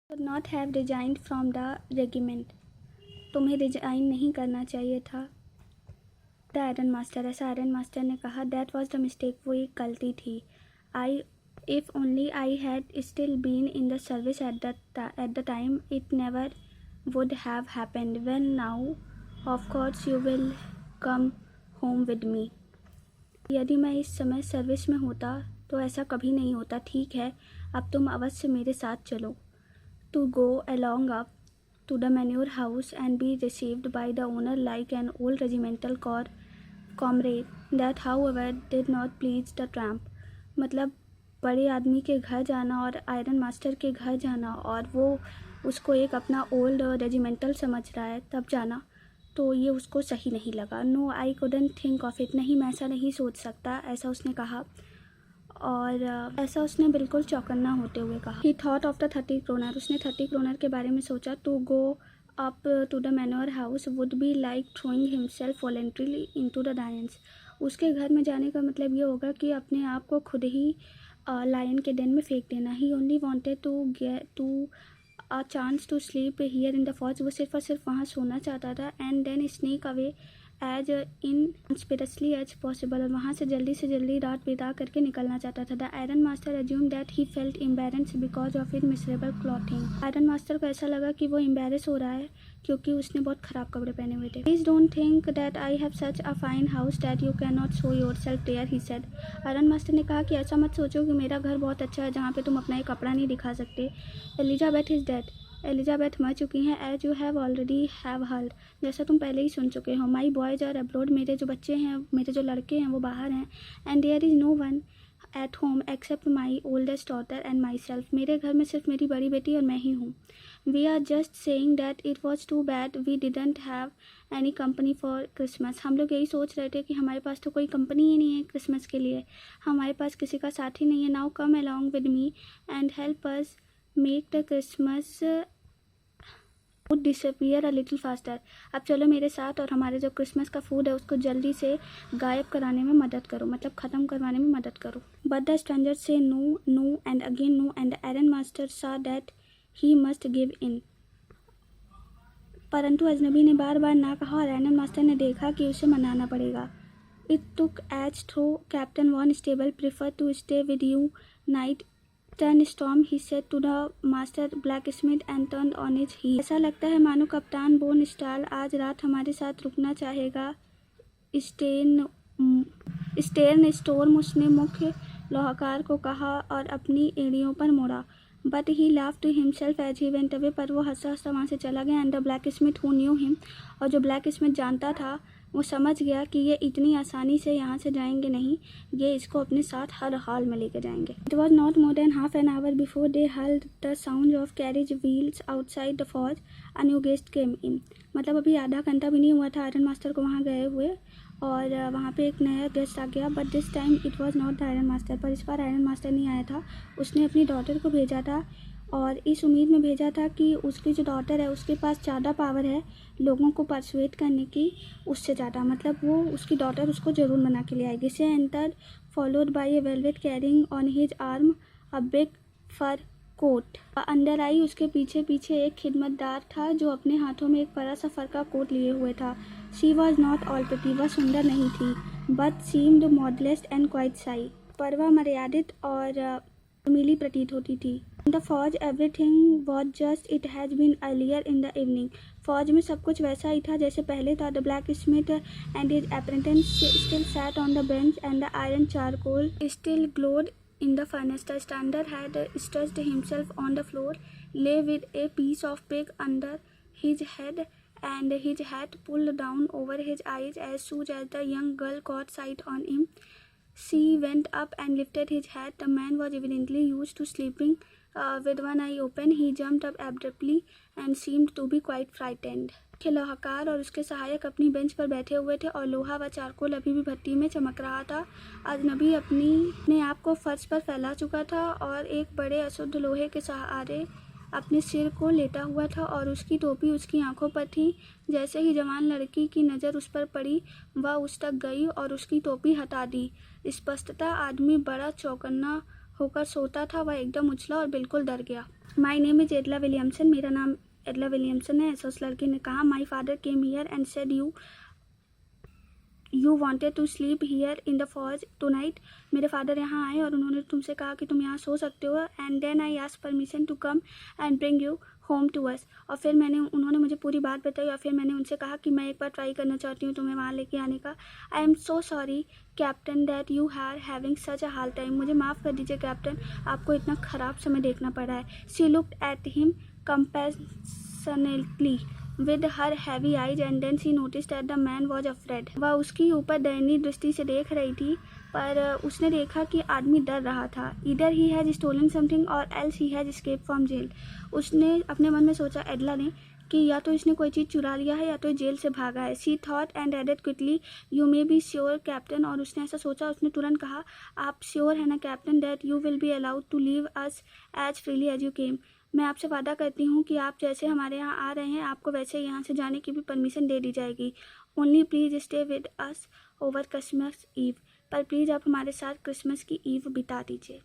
Should not have resigned from the regiment. तुम्हें resign नहीं करना चाहिए था। द आयरन मास्टर, ऐसा आयरन मास्टर ने कहा। दैट वॉज द मिस्टेक, वो एक गलती थी। If only I had still been in the service at the time it never would have happened. Well now of course you will come home with me. यदि मैं इस समय service में होता तो ऐसा कभी नहीं होता। ठीक है, अब तुम अवश्य मेरे साथ चलो। To go along up to the manure house and be received by the owner like an old regimental comrade. That however did not please the tramp. मतलब बड़े आदमी के घर जाना और आयरन मास्टर के घर जाना और वो उसको एक अपना ओल्ड रेजिमेंटल समझ रहा है तब जाना, तो ये उसको सही नहीं लगा। No I couldn't think of it. नहीं, मैं ऐसा नहीं सोच सकता, ऐसा उसने कहा। और ऐसा उसने बिल्कुल चौकन्ना होते हुए कहा। He thought of the 30 kroner. उसने 30 क्रोनर के बारे में सोचा। To go up to the manor house would be like throwing himself voluntarily into the lions. उसके घर में जाने का मतलब ये होगा कि अपने आप को खुद ही लायन के den में फेंक देना। He only wanted to get to a chance to sleep here in the forge. वो सिर्फ और सिर्फ वहाँ सोना चाहता था। And then sneak away as inconspicuously as possible. और वहाँ से जल्दी रात बिता करके निकलना चाहता था। The iron master assume that he felt embarrassment because of his miserable clothing. Iron master को ऐसा लगा कि वो एम्बेरस हो रहा है क्योंकि उसने बहुत ख़राब कपड़े पहने हुए थे। Please don't think that I have such a fine house that you can not show your self there, he said. Iron master ने कहा कि ऐसा मत सोचो कि मेरा घर बहुत अच्छा है जहाँ पे तुम अपना एक कपड़ा नहीं दिखा सकते। Elizabeth is dead. एलिजाबेथ मर चुकी हैं। As you have already have heard, जैसा तुम पहले ही सुन चुके हो। My boys are abroad. मेरे जो बच्चे हैं, मेरे जो लड़के हैं वो बाहर हैं। And there is no one at home except my oldest daughter and my self. मेरे घर में सिर्फ मेरी बड़ी बेटी और मैं ही हूँ। We are just saying that it was too bad we didn't have any company for Christmas. हम लोग यही सोच रहे थे कि हमारे पास तो कोई कंपनी ही नहीं है क्रिसमस के लिए, हमारे पास किसी का साथी नहीं है। Now come along with me and help us make the Christmas would disappear a little faster. अब चलो मेरे साथ और हमारे जो क्रिसमस का फूड है उसको जल्दी से गायब कराने में मदद करो, मतलब ख़त्म करवाने में मदद करो। बट द स्ट्रेंजर से no no and again no and the iron master saw that he must give in. परंतु अजनबी ने बार बार ना कहा और आयरन मास्टर ने देखा कि उसे मनाना पड़ेगा। It took as throw captain von Stabel prefer to stay with you night turn storm, he said to the master blacksmith and turn on his heel. ऐसा लगता है मानो कप्तान बोन स्टाल आज रात हमारे साथ रुकना चाहेगा। स्टेर्न स्टोर्म, उसने मुख्य लोहाकार को कहा और अपनी एड़ियों पर मुड़ा। But he laughed to himself as he went away, पर वो हंसा हंसा वहाँ से चला गया। And the blacksmith who knew him, और जो ब्लैकस्मिथ जानता था वो समझ गया कि ये इतनी आसानी से यहाँ से जाएंगे नहीं, ये इसको अपने साथ हर हाल में लेके जाएंगे। It was not more than half an hour before they heard the sound of carriage wheels outside the forge. A new guest came in. मतलब अभी आधा घंटा भी नहीं हुआ था आयरन मास्टर को वहाँ गए हुए और वहाँ पे एक नया गेस्ट आ गया। But this time it was not the iron master. पर इस बार आयरन मास्टर नहीं आया था, उसने अपनी डॉटर को भेजा था और इस उम्मीद में भेजा था कि उसकी जो डॉटर है उसके पास ज़्यादा पावर है लोगों को परसुएट करने की, उससे ज़्यादा, मतलब वो उसकी डॉटर उसको ज़रूर मना के ले आएगी। She enter followed by a velvet carrying on his arm a big fur coat. अंदर आई, उसके पीछे पीछे एक खिदमतदार था जो अपने हाथों में एक बड़ा सा फर का कोट लिए हुए था। She was not all pretty, वह सुंदर नहीं थी, but seemed modest and quite shy, पर वह मर्यादित और मिली प्रतीत होती थी। द फौज everything was just it has been earlier in the evening. फौज में सब कुछ वैसा ही था जैसे पहले था। The black Smith and his apprentice still sat on the bench and the iron charcoal still glowed in the furnace. The stander had stretched himself on the floor, lay with a piece of pig under his head and his hat pulled down over his eyes. As soon as the young girl caught sight on him, she went up and lifted his hat. The man was evidently used to sleeping with one eye open. He jumped up abruptly and seemed to be quite frightened. लोहाकार और उसके सहायक अपनी bench पर बैठे हुए थे और लोहा व चारकोल अभी भी भट्टी में चमक रहा था। अजनबी अपने आप को फर्श पर फैला चुका था और एक बड़े अशुद्ध लोहे के सहारे अपने सिर को लेटा हुआ था और उसकी टोपी उसकी आंखों पर थी। जैसे ही जवान लड़की की नज़र उस पर पड़ी वह उस तक गई और उसकी टोपी हटा दी। स्पष्टतः आदमी बड़ा चौकन्ना होकर सोता था वह एकदम उछला और बिल्कुल डर गया। माई नेम इज एडला विलियमसन, मेरा नाम एडला विलियमसन है, ऐसा उस लड़की ने कहा। My father came here and said you wanted to sleep here in the falls tonight, मेरे फादर यहाँ आए और उन्होंने तुमसे कहा कि तुम यहाँ सो सकते हो। And then I ask permission to come and bring you home to us, और फिर उन्होंने मुझे पूरी बात बताई और फिर मैंने उनसे कहा कि मैं एक बार ट्राई करना चाहती हूँ तुम्हें वहाँ लेके आने का। I am so sorry captain that you are having such a hard time, मुझे माफ़ कर दीजिए कैप्टन, आपको इतना ख़राब समय देखना पड़ा है। She looked at him compassionately with her heavy eyes and then she noticed that the man was afraid, वह उसकी ऊपर दयनीय दृष्टि से देख रही थी, पर उसने देखा कि आदमी डर रहा था। Either he has stolen something or else he has escaped from jail, उसने अपने मन में सोचा एडला ने कि या तो इसने कोई चीज़ चुरा लिया है या तो जेल से भागा है। She thought and added quickly, you may be sure captain, और उसने ऐसा सोचा, उसने तुरंत कहा आप श्योर है ना captain that you will be allowed to leave us as freely as you came, मैं आपसे वादा करती हूँ कि आप जैसे हमारे यहाँ आ रहे हैं आपको वैसे यहाँ से जाने की भी परमिशन दे दी जाएगी। Only please stay with us over Christmas Eve, पर प्लीज़ आप हमारे साथ क्रिसमस की ईव बिता दीजिए।